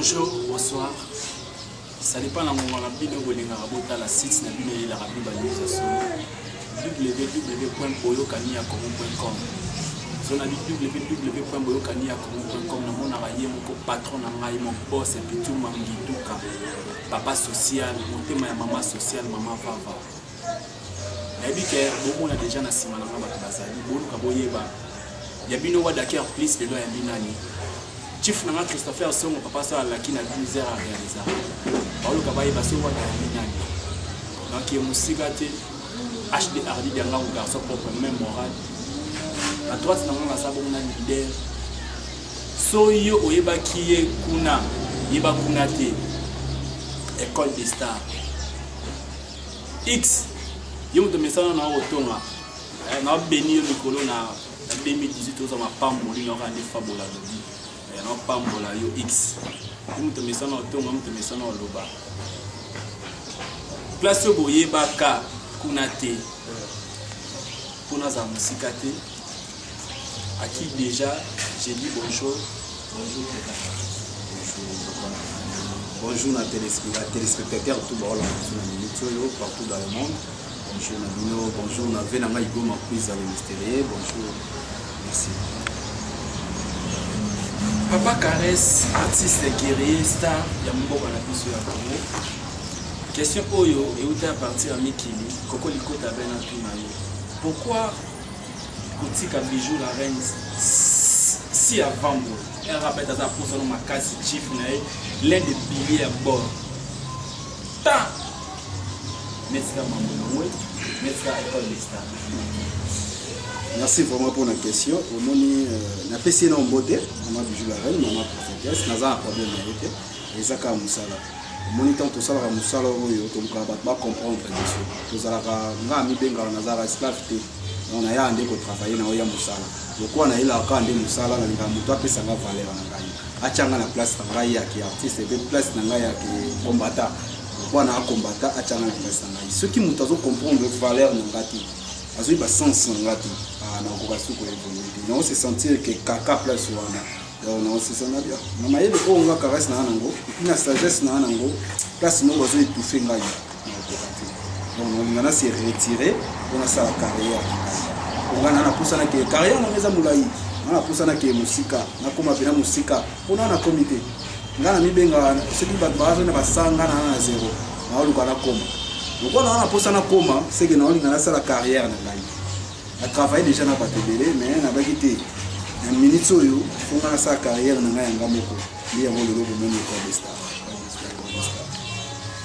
Bonjour, bonsoir. Ça dépend de la bino la site na bino la rabiba news www.boyokaniakomo.com. Zona www.boyokaniakomo.com na mona raye moko patron na ngai mon boss et puis tout mangituka. Papa social, motema ya mama social, mama vava. Nabi ke bomo na déjà na sima na bato bazali boluka boyeba. Ya bino wadaki en plus de lo ya binani. Chief Nanga Christopher Songo papa ça la qui n'a plus misère à réaliser. Paulo Kabaye baso wa na minani. Donc il musika te HD Hardy yanga ou garçon propre même moral. À droite na sa bonga leader. So yo oyeba kiye kuna yeba kuna te. École des stars. X yo de message na otonga. Na bénir le colo na 2018 aux ma pambo li ngora ni fabola dobi. Non pas mola yo X. Nous te mettons au ton, nous te mettons au loba. Place boye baka kunate. Pour nos amusikate. À qui déjà j'ai dit bonjour. Bonjour. Bonjour à téléspectateurs tout bas partout dans le monde. Bonjour Nabino, bonjour na Venanga Igo ma prise à l'Mystérieux. Bonjour. Merci. Papa Caresse, artiste guerrier, star, il y a mon bon la sur la Congo. Question Oyo, et où tu à partir à Mikili, Coco Liko Taben à Pimayo. Pourquoi Koutika Bijou la reine si avant vous, elle rappelle à sa personne ma casse chief, l'un des billets à bord. Ta Metka Mamounoué, Metka École des Stars. Merci vraiment pour la question. Au moment na PC na mbote, maman Bijou la reine, maman prophétesse, naza un problème avec et Zaka Moussala. Au moment tant tout ça la Moussala oyo, to luka ba comprendre dessus. To za la nga mi benga na za esclave te. On a ya ande ko travailler na oya Moussala. Lokwa na ila ka ande Moussala na nga muto apesa nga valeur na ngai. Achanga na place na ngai ya ki artiste et place na ngai ya ki combattant. Lokwa na combattant achanga na place na ngai. Ceux qui muto zo comprendre valeur na ngati. Azo ba sens na ngati. On se sentir que caca place on se sent bien. Maman il faut on caresse na nango, une sagesse na nango, place non bazo étouffer ngai. Donc on a se retirer, on a sa carrière. On a na poussa na ke carrière na meza mulai. On a poussa na ke musika, na koma bina musika. On a na comité. Ngana mi benga ce qui va bazo na basanga na zéro. Na oluka na koma. Donc on a poussa na koma, c'est que na on a sa carrière na ngai. A travaillé déjà dans la télé, mais on a quitté un minute sur eux, on a sa carrière dans la Ngamoko. Il y a le logo même École des Stars.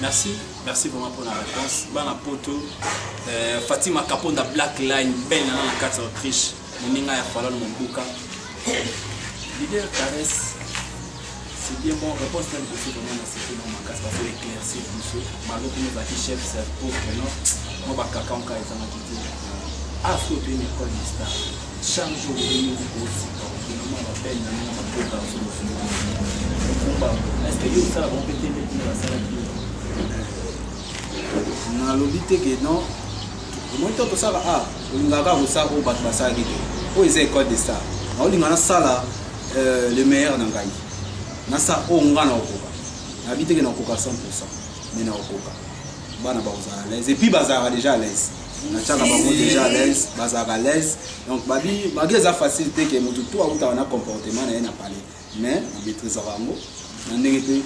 Merci vraiment pour la réponse. Bana poto, Fatima Kaponda Black Line, belle dans la carte Autriche, Moninga ya Falon Mbuka. Leader Caresse, c'est bien bon, réponse même de ce domaine, c'est dans ma case, parce que l'éclaircir tout ça. Malgré que nous avons chef, c'est pour que non, on va caca en cas de quitté. Ah, faut bien l'école des stars. Chaque jour, il y a beaucoup de choses. Finalement, on appelle un peu dans ce combat. Est-ce que vous savez répéter dans la salle de na lobité que non. Moi, tout ça, on a vu ça au bas de la salle. Où est l'école des stars? On a ça le meilleur dans Gaï. On a ça au Ngana Okoka. On a habité que nous avons 100%. Mais nous avons à l'aise. Et puis, Bazar déjà à l'aise. On a déjà à l'aise, bazar à l'aise. Donc, babi a facilité que tout a un comportement n'a parlé. Mais on maîtrise à Rango. On a été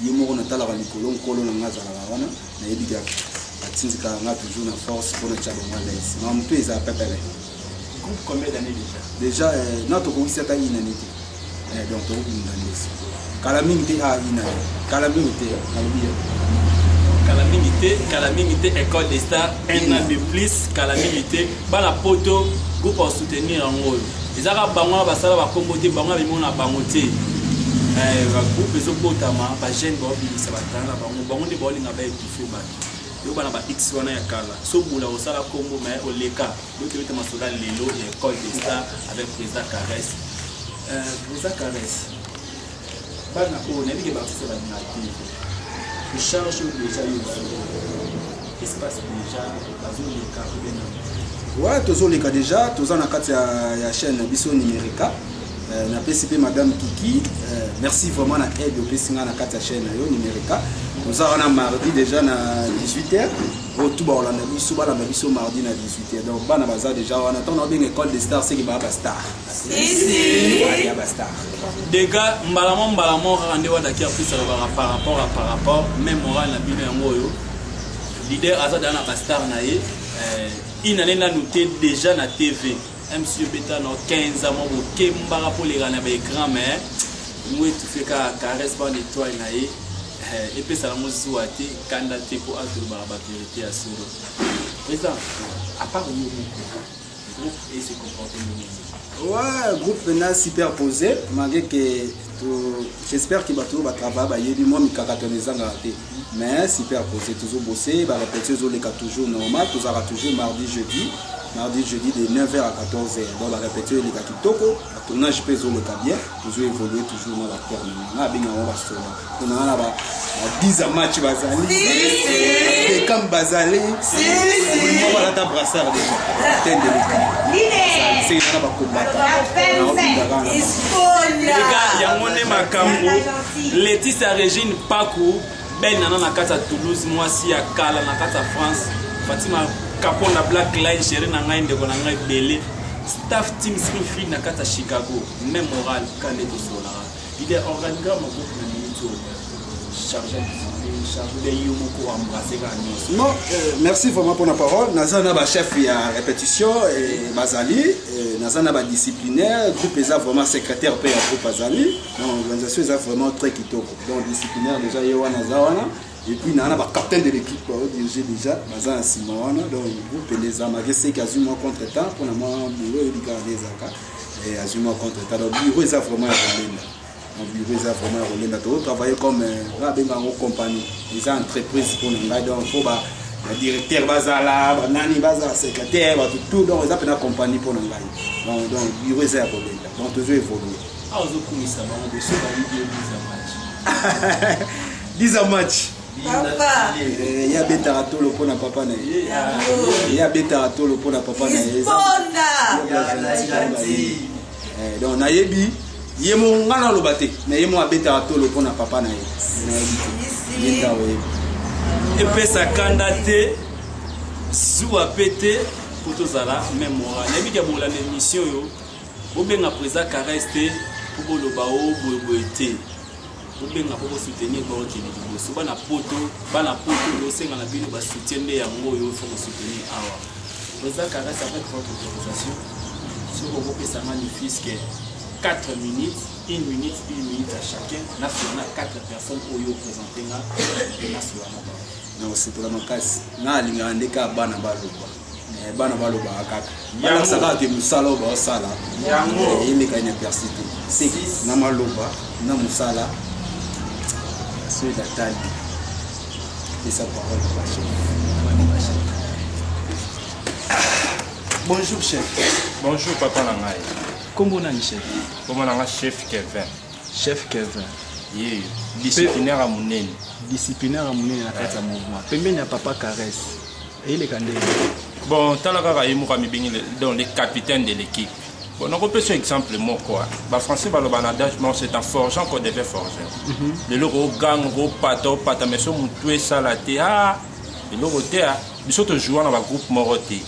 yémo na tala bali kolon kolon na ngaza la wana na yebiga atinzika nga toujours na force pour le chabo à l'aise. Mais on peut les appeler. Combien d'années déjà? Déjà notre cours c'est à une année. Donc on une année. Calamité à une année. Calamité Calamité, École des Stars, un an de plus, Calamité, la poto, pour soutenir en haut. Les Arabes, Basala, va commoter, Banga, Bimona, Bangoté. Groupe les Obotama, Bajen, Bobby, Sabatana, Bango, de Bolling avec du feu. Yo bana ba X wana ya kala. So bula osala kombo mais au leka. Donc il était masoda lelo et École des Stars avec président Caresse. Président Caresse. Bana o na bige ba tsela na TV. Je charge déjà espace déjà bazou les cartes. Ouais, tous les cas déjà, tous en a quatre ya chaîne biso numérique. na PCP Madame Kiki, merci vraiment na aide au Pessinga na kata chaîne yo numérica. Nous avons mardi déjà na 18h. Au tout bas on a biso ba la biso mardi na 18h. Donc bana baza déjà on attend bien école des stars c'est qui ba star. Si. Ya ba star. Des gars mbalamo rendez-vous daki après ça par rapport même moral na bino yango yo. Leader azada na ba star na ye. Il a noté déjà na TV. MC Beta dans 15 ans, je suis pour les gars écran, mais moi, tu fais caresse par l'étoile. Et puis, ça m'a souhaité candidater pour la vérité à ce président. À part le groupe et se comporter. Ouais, groupe maintenant superposé, malgré que j'espère qu'il va travailler, du moins, mais superposé, toujours bosser, va répéter toujours normal, toujours mardi, jeudi de 9h à 14h. Donc la répétition les gars kitoko, le tournage peut le cas bien, toujours évoluer toujours dans la terre. On a bien on va se on a là 10 matchs bazali. Et comme bazali, on va la ta brassard déjà. Tête de l'équipe. C'est ça va combattre. Les gars, ya mone makambo. Laetitia Régine Pakou, ben nana na kata Toulouse, moi si à Kala na kata France. Fatima Capon la Black Line chérie na ngai ndeko na ngai belé staff team Smith na kata Chicago même moral quand les deux sont là il est organigramme au groupe de minutes chargé de yomoko embrasser gagner. Non, merci vraiment pour la parole. Nazana ba chef ya répétition et Bazali, Nazana ba disciplinaire, groupe est vraiment secrétaire pour groupe Bazali. L'organisation est vraiment très kitoko. Donc disciplinaire déjà Yowa Nazawana. Et puis, il y a un capitaine de l'équipe qui a dirigé déjà, Mazan Simawana, donc le groupe les armes, c'est quasiment contre-temps, pour le moment, le bureau est gardé, et quasiment contre-temps. Donc, le bureau est vraiment relais. Le bureau est vraiment relais. Donc, travailler comme une compagnie, des entreprises pour nous. Donc, il faut le directeur, le nani, le secrétaire, tout, donc, ils appellent la compagnie pour nous. Donc, le bureau est relais. Donc, toujours évoluer. Ah, vous avez ça, on a des 10 matchs. Papa. Il y a Betaratolo pour la papa. Il y a Betaratolo pour la papa. Donc, Nayebi, il y a mon gana lobate, mais il y a mon Betaratolo pour la papa. Et puis, ça candidaté, Zoua pété, pour tous là, même moral. Il y a mon émission, vous bien après ça, carester, pour le bao, boité. Vous bien pour soutenir le qui est so bana poto le senga na bino ba soutien ya ngo yo faut soutenir awa ça caresse avec votre autorisation sur vous peut ça magnifique que 4 minutes 1 minute à chacun na fona 4 personnes au yo présenter na sur la non c'est pour la makasi na linga ndeka bana baloba akaka bana sala te musala ba sala yango imeka ina persité c'est na maloba na musala c'est la taille et sa parole chef. Bonjour chef. Bonjour papa Nangai. Comment on a chef? Comment on a chef Kevin? Chef Kevin. Oui, disciplinaire à Mounene. Disciplinaire à Mounene à kata mouvement. Pembeni ya papa caresse. Et il est candé. Bon, talaka yi mukami bingi dans les capitaines de l'équipe. Bon, on peut ce exemple moi quoi. Bah français bah le banadage, c'est un forgeant qu'on devait forger. Le logo gang, gros pato, mais so mutué salaté ah. Le logo té ah. Biso to jouer dans un groupe moroté.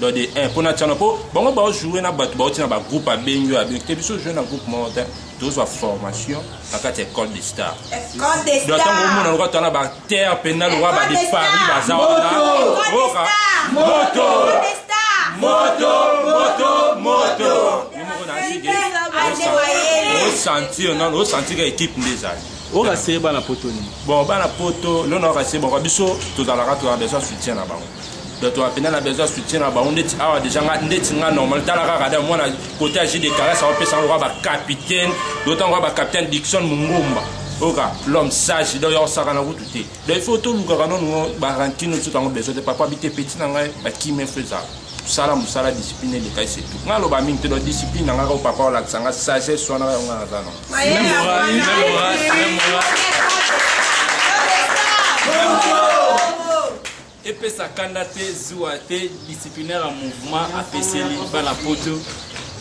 Dans des un pour national po. Bon on va jouer dans bateau, dans un groupe à benyo à benyo. Biso jouer dans groupe moroté. Tous la formation dans cette école des stars. École des stars. D'autant que on a le droit à terre pénal, le droit de Paris, bazar. Moto. On sentir l'équipe des années. On va essayer bana poto ni. Bon bana poto, l'on aura essayé bon biso tout dans la rate on a besoin soutien là-bas. Donc on a pénal a besoin soutien là-bas. On est déjà nga normal dans la rade moi na côté agi de carré ça va passer on va capitaine, d'autant on va capitaine Dixon Mungomba. Oka l'homme sage donc on s'arrête na route tout. Donc il faut tout le gars non ba rankino tout en besoin de papa habiter petit na ngai ba qui me faisait sala musala discipline de kai c'est tout ngalo ba mingi to discipline nga ko papa la sanga sagesse so na nga za non même moral et puis ça candidaté zouaté disciplinaire en mouvement à PCL bana poto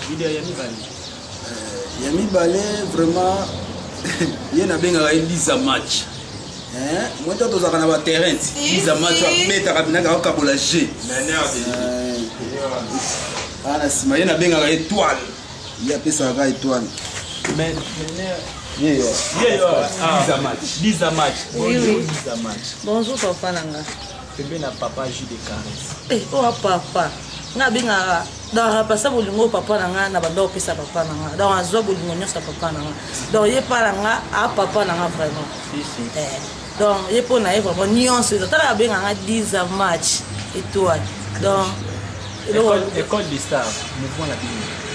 vidéo ya mibali ya mibale vraiment ye na bengaka Lisa match moi tant tozaka na ba terrain Lisa match abetaka bina ka kabola G ana sima ye na bengaka étoile ya pesa ka étoile mais Lisa match bonjour papa nanga bébé na papa J de caresse oh papa nga bengaka donc rapasa bolingo papa nanga na bando pesa papa nanga donc azwa bolingo nyonso papa nanga donc ye pa nanga a papa nanga vraiment donc ye po na ye vraiment nyonso tala benganga 10 match étoile donc école des stars mouvement la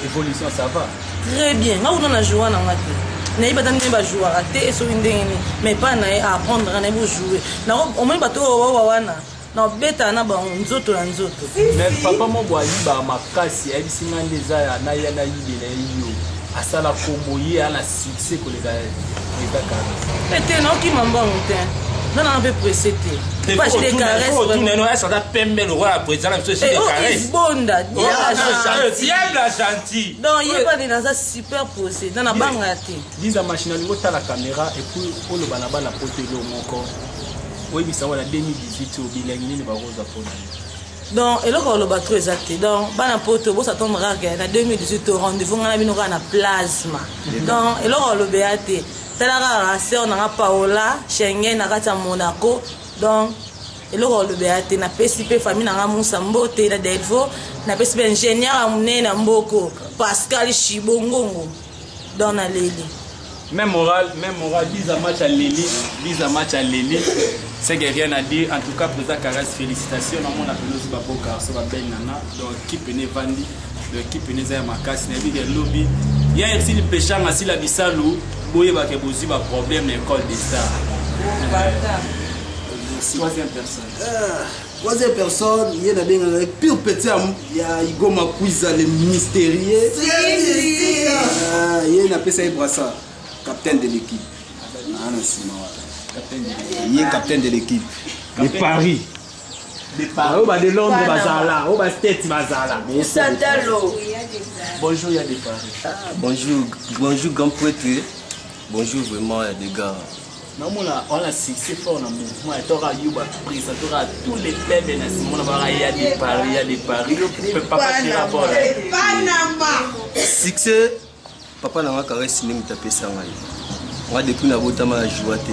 évolution ça va très bien nga uno na joie nanga te na ibata ndemba jouera te so ndengeni mais pas na apprendre na bo jouer na au moins bato wana na beta na ba nzoto na nzoto mais papa mo bwa yiba makasi abisinga ndeza ya na ya na yibe na yiyo asala komoye ala succès koleka eka ete na ki mambango te non un peu pressé te pas je des caresses tout neno ça da pembe le roi président la société des caresses bonda diable gentil donc il pas dans ça super posé dans la banga te Lisa machine lingo ta la caméra et puis on le bana bana potelo moko oui bisa wala 2018 au bilingue ni ba rosa pona donc eloko lo batro exact donc bana poto bo s'attendre à na 2018 au rendez-vous ngana bino na plasma donc eloko lo beate talara sœur nanga Paola Schengen na kata Monaco donc eloko lo beate na PCP famille nanga Musa Mbote na Delvo na PCP ingénieur amune na Mboko Pascal Chibongongo dans na Leli même moral Lisa match à Leli c'est que rien à dire en tout cas président Caresse félicitations na mon appel aux baboka so ba ben nana donc équipe ne vandi l'équipe ne za makasi na bi de lobby ya FC le péchant asi la bisalu boye ba ke bozi ba problème l'école des stars troisième personne il y a bien pire petit ya Igoma Kwiza le mystérieux il y a pesa Ibrasa capitaine de l'équipe il est capitaine de l'équipe de Paris de Londres bazala au States bazala bonjour il y a des Paris bonjour grand prêtre bonjour vraiment les gars on a succès fort dans le mouvement et t'auras Yuba présentera tous les thèmes dans ce monde il y a des paris papa tira bon succès papa n'a pas caressé ni m'taper ça moi depuis na botama la joie te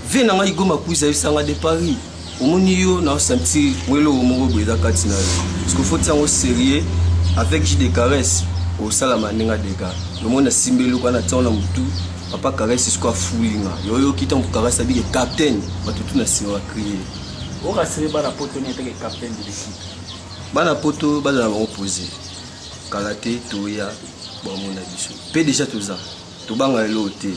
vie na Igoma Kwiza sanga de Paris omoni yo na senti welo moko beza katina parce que faut être sérieux avec J de Caresse au salama ninga de gars le monde a simbelo kana tsona mutu papa Caresse quoi foulinga yo kita mu Caresse bi capitaine batutu na siwa crier o rasere bana poto ni teke capitaine de l'équipe bana poto bana opposé kalaté toya bon mon abiso pe déjà tout ça to banga loté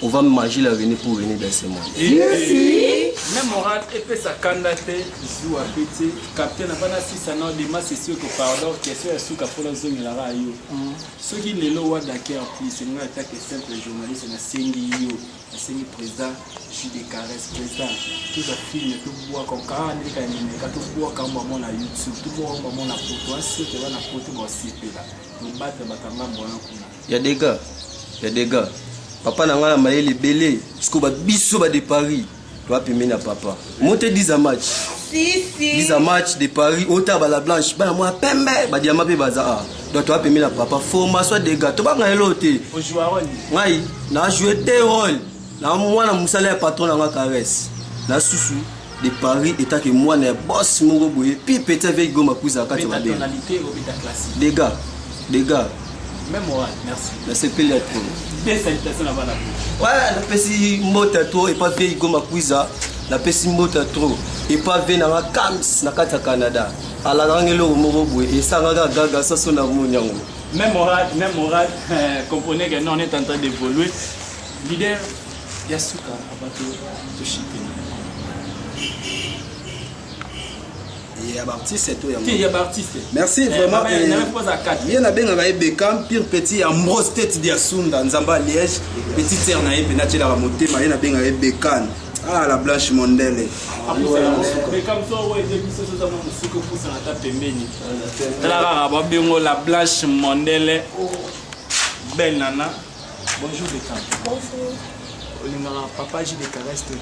on va manger l'avenir pour venir dans ce monde. Même moral et puis sa candidature joue à petit capitaine n'a pas si ça n'a des masses c'est sûr que pardon question est sous capole zone la rayo. Ceux qui ne l'ont pas d'accord puis c'est une attaque simple journaliste na sengi yo, na sengi président J de Caresse président tout a film tout bois comme quand il ka tout bois comme maman na YouTube tout bois comme maman na photo c'est que na photo moi CP là. Nous battre batanga mbona kuna. Il y a des gars papa n'a pas maillé les belés jusqu'au bas biso bas de Paris toi pimé na papa monter 10 match 10 match de Paris ota ba la blanche ba moi pembe ba diama pe baza donc toi pimé na papa formation des gars to ba ngalo te au joueur ngai na jouer des rôles na moi na musala patron na Caresse na susu de Paris état que moi na boss moko boye puis peut-être avec Igoma Kwiza ka ba des gars même moral merci na c'est pile trop des salutations là-bas. Voilà, la pesi mota trop et pas veille Igoma Kwiza, la pesi mota trop et pas veille na Kams na kata Canada. Ala ngelo moko boy et ça gaga ça sona munyango. Même moral, comprenez que nous on est en train d'évoluer. Leader Yasuka abato to shipping. Il y a artiste et tout il y a artiste. Merci vraiment. Il y a bien Beckham pire petit Ambrose tête d'Asunda Nzamba Liège petit terre na yé penati la motema il y a bien Beckham ah la blanche mondele Beckham so ouais depuis ce zaman musiko pour ça na ta pembeni la blanche mondele belle nana Bonjour Bécam. Bonjour. Olingara papa J de caresse te.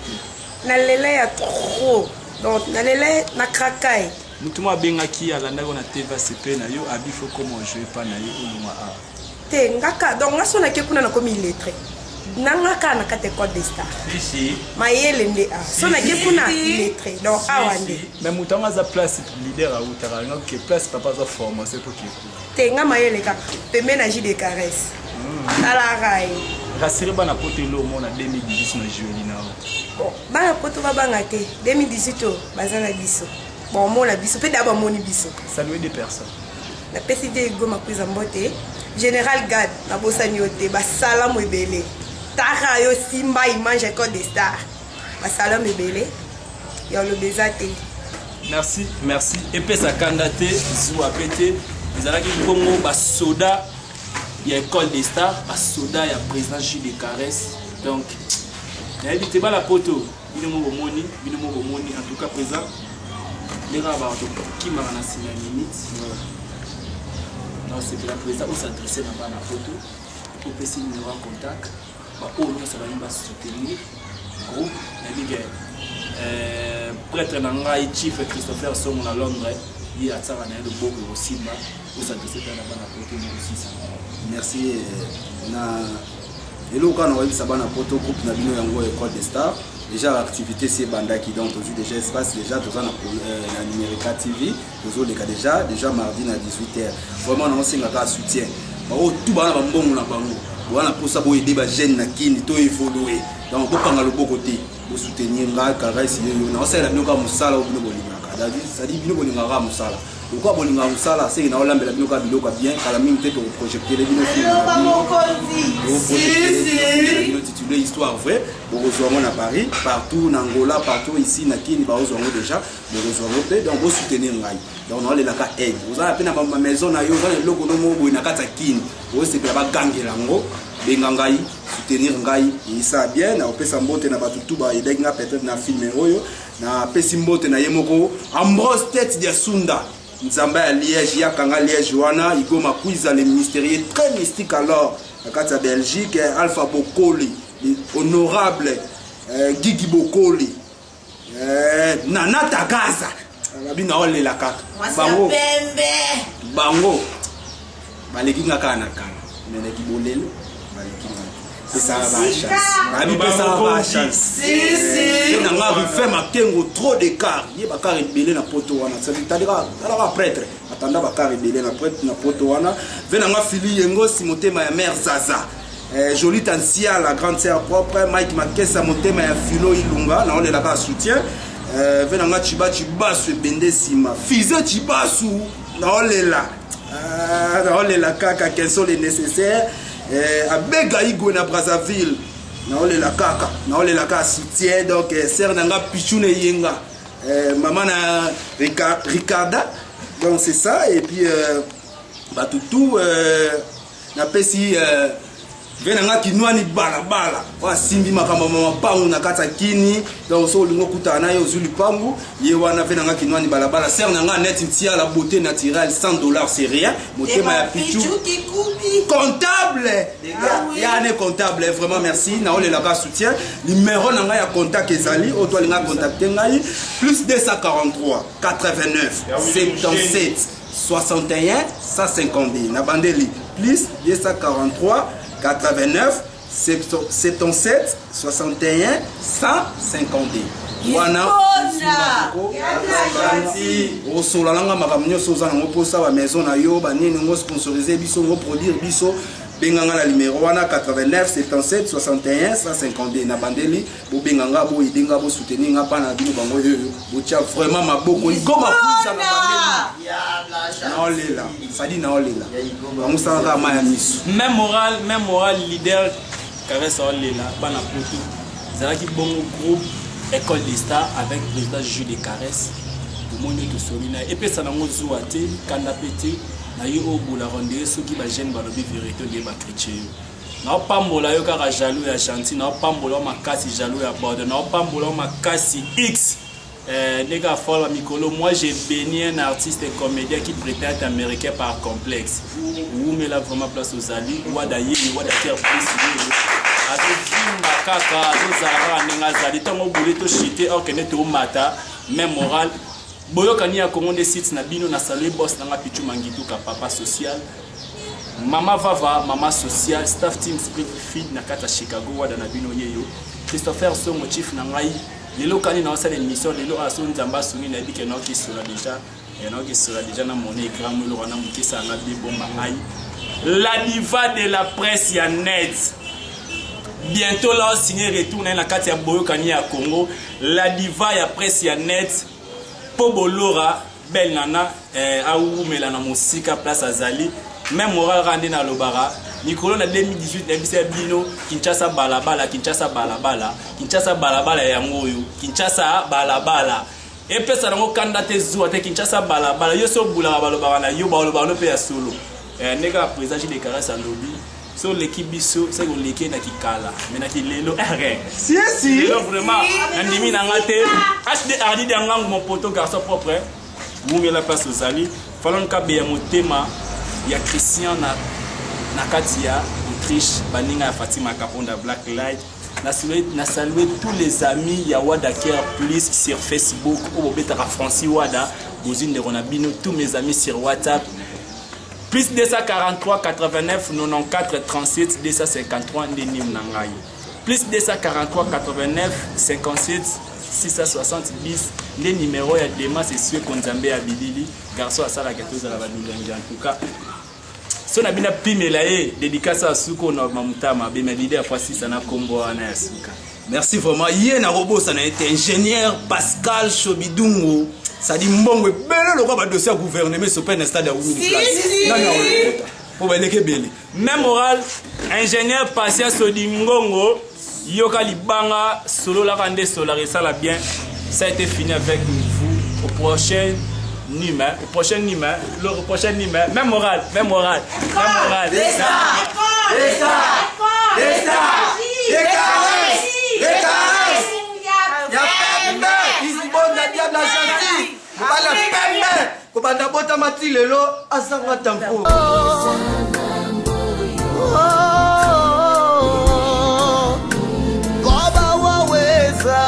Nalela ya trop. Donc nalela na krakai. Mutuma bengaki alanda ko na TV CP na yo abifo comment jouer pas na yo olingwa a. Te ngaka donc ngasona ke kuna na komi illettré. Nangaka na kate code des stars. Ici. Mayele nde a. Sona ke kuna illettré. Donc awande. Mais mutanga za place leader a utara que place papa za formation pour qui. Te nga mayele ka. Pembe na J de caresse. Ala rai. Rassurez bana potelo mona 2018 na joli na. Bon, bana poto babanga te 2018 bazana biso. Bon mona biso pe d'abord moni biso. Saluer des personnes. La PCD goma prise mbote. Général Gad na bosani yote ba salam ebele. Tara yo simba image code des stars. Ba salam ebele. Ya lo bezate. Merci, merci. Et puis ça candidaté zou apété. Ils allaient qui Congo ba soda. Il y a école des stars, ba soda, il y a président J de caresse. Donc il y a dit la poto. Binomo bomoni, en tout cas présent. Les rabbins qui m'a signé une limite. Non, c'est que la présidente où s'adresser dans la photo. Pour passer le numéro en contact. Au moins, ça va soutenir. Groupe, prêtre Nangaï, Chief Christopher Song à Londres. Il y a ça, il y a le beau aussi. Où s'adresser dans la photo. Merci. Et là, quand on a vu ça, la photo, groupe Nabino Yango École des Stars. Déjà l'activité c'est Banda qui donc aujourd'hui déjà espace déjà dans la Numérica TV déjà mardi à 18h vraiment on s'est engagé soutien tout bana bambongo na bango wana pour ça pour aider ba jeune na kini to évoluer donc pour kanga le beau côté pour soutenir nga caresse yo na osala binoka musala obino bolingaka ça dit bino bolingaka musala pourquoi bolinga musala c'est na olambela binoka biloka bien kala mingi te pour projeter les bino titulé histoire vraie pour rejoindre à Paris partout en Angola partout ici na Kini ba rejoindre déjà pour rejoindre donc vous soutenir ngai donc on est là ka aide vous avez na ma maison na yo le logo no mo na kata Kini vous c'est ba gangela ngo benga ngai soutenir ngai ça bien na opesa mbote na batu tout ba aider nga peut-être na filmer oyo na pesi mbote na yemoko Ambrose tête de Sunda Nzamba ya Liège ya kanga Liège wana igoma quiza le mystérieux très mystique alors la Belgique Alpha Bokoli honorable Gigi Bokoli Nana Tagaza babina ole la kaka bango baleki ngaka na kana meleki bolelo baleki c'est ça va chance abi ça va chance si na nga fait makengo trop d'écart ye bakar rebelé na poto wana ça dit talera prêtre atanda bakar rebelé na prêtre na poto wana vena nga fili yengo simotema ya mère Zaza Jolie Tansia la grande sœur propre Mike Makessa motema ya filo ilunga na on est là ka soutien vena nga chibasu bende sima fize chibasu na on est là kaka quels sont les nécessaires abega igo na Brazzaville na ole la kaka na ole la ka soutien donc sœur nanga pichune yenga maman na Ricarda donc c'est ça et puis bah tout na pesi venanga kinwani balabala wa simbi makamba mama pangu na kata Kini donc so lingo kutana yo zuli pangu ye wana venanga kinwani balabala sœur nanga net ntia la beauté naturelle $100 c'est rien motema ya pichu comptable ya ne comptable vraiment merci na ole la ka soutien numéro nanga ya contact ezali o to linga contacter ngai plus 243 89 77 61 152 na bandeli plus 243 89 77 61 152 wana osola langa makambo nyonso oza nango mposa ba maison na yo banini ngo sponsoriser biso ngo produire biso benganga na numéro wana 89 77 61 152 na bandeli bo benganga bo idinga bo soutenir nga pa na bino bango yo bo tia vraiment maboko igoma kuza na bandeli na olela sadi na olela bango sanga maya miso même moral leader caresse olela bana poto zalaki bongo groupe école des stars avec président Jules de caresse pour monde to solina et puis ça nango zuwa te kanda pété na yo obola rendre soki ba jeune balobi vérité de ba chrétien na pambola yo kaka jaloux ya gentil na pambola makasi jaloux ya bordeaux na pambola makasi x Nega Fall Mikolo, moi j'ai béni un artiste et comédien qui prétend être américain par complexe. Où met la vraiment place aux alliés, ou à d'ailleurs, ou à d'ailleurs, Makaka, Zara, Nengazali, Tango Bouleto Chité, Orkeneto Mata, même moral. Boyokani a commandé sites na bino na salé boss na Pichu Mangituka, papa social. Mama Vava, mama social, staff team Springfield na kata Chicago, wada na bino yeyo. Christopher Songo, chief na ngai. Lelo kani na osala émission, lelo aso nzamba suni na bike na ki sura déjà. Et na ki sura déjà na mon écran, mo wana mukisa na bi bomba ngai. La diva de la presse ya net. Bientôt là, on signe retour dans la carte ya Boyokani à Congo. La diva ya presse ya net. Pobolora, belle nana, aou melana musika place Azali. Même moral randé na Lobara. Nicolas na 2018, na bino Kinshasa balabala, Kinshasa balabala, Kinshasa balabala ya ngoyo, Kinshasa balabala. Et puis ça nango kandate zuwa te Kinshasa balabala. Yo so bula balobara na yo balobara no pe ya solo. Nega présage des caresses à lobby. So l'équipe biso c'est qu'on l'équipe na kikala mais na kilelo rien si lelo vraiment ndimi na ngate HD Ardi de ngangu mon poteau garçon propre vous me la place aux alliés falon ka be ya motema ya Christian na katia Autriche baninga ya Fatima Kaponda Black Light na saluer tous les amis ya Wada Care Plus sur Facebook au beta Francis Wada bozine de Ronabino tous mes amis sur WhatsApp plus 243 89 94 37 253 Ndenim Nangai. Plus 243 89 57 670 les numéros ya Dema c'est sûr qu'on Nzambe ya Bilili garçon à sala gâteau à la Badoulangi en tout cas. Si on a bien pimela dédicace à Suko na Mamutama be mais l'idée à fois 6 na Kombo na Suka. Merci vraiment. Hier na robot ça a été ingénieur Pascal Chobidungo. Ça dit mbongo belle le roi dossier gouvernement sur un stade à Oumi place. Pour beleke belle. Même moral ingénieur Patience Odingongo yoka libanga solo la rande solari ça la bien. Ça a été fini avec vous au prochain numéro, même moral. Kobanda bota mati lelo asanga tampo Baba waweza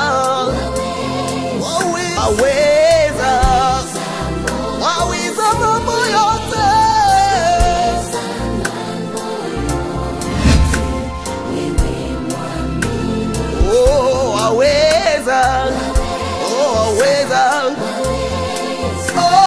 mambo yote waweza